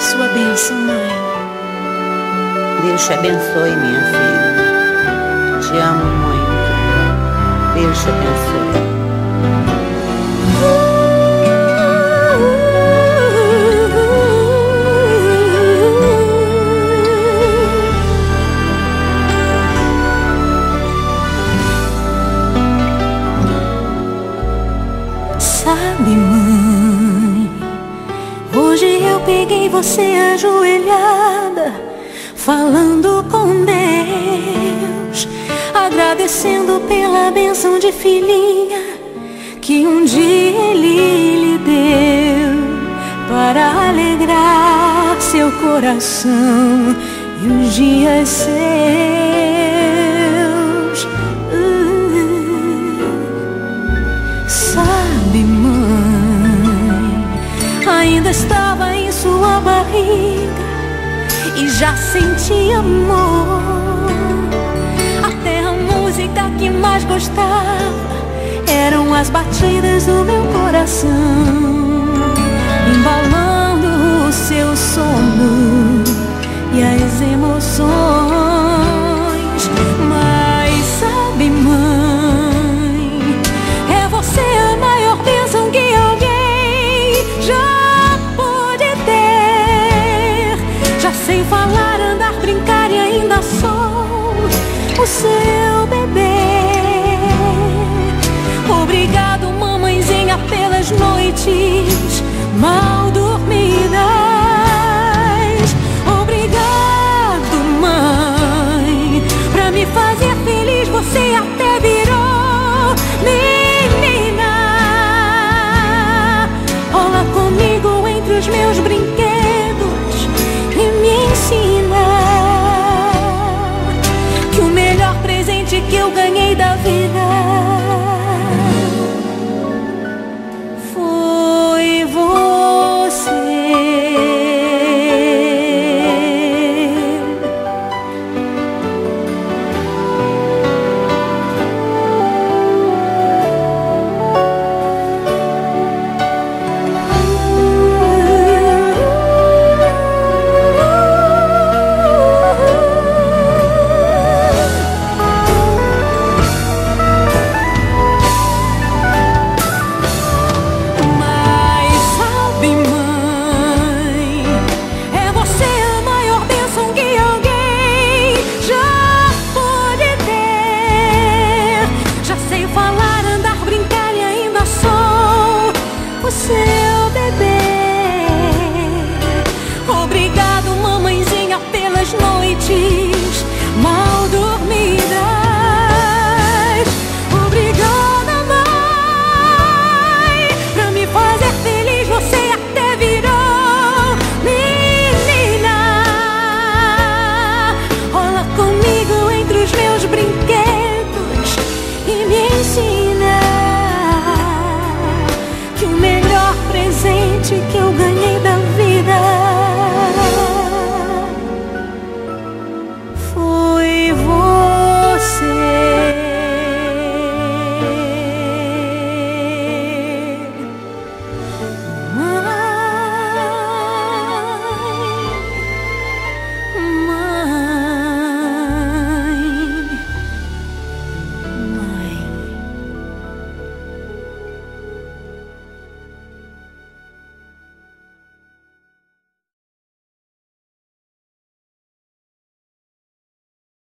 sua bênção, mãe. Deus te abençoe, minha filha. Te amo muito. Deus te abençoe. Sabe, mãe, hoje eu peguei você ajoelhada, falando com Deus, agradecendo pela bênção de filhinha que um dia Ele lhe deu, para alegrar seu coração e os dias seus. Sabe, mãe, ainda estava em sua barriga e já senti amor. Até a música que mais gostava eram as batidas do meu coração, embalando o seu sono e as emoções. Mas sabe, mãe, é você a maior bênção que alguém já pôde ter. Já sei falar, andar, brincar e ainda sou o seu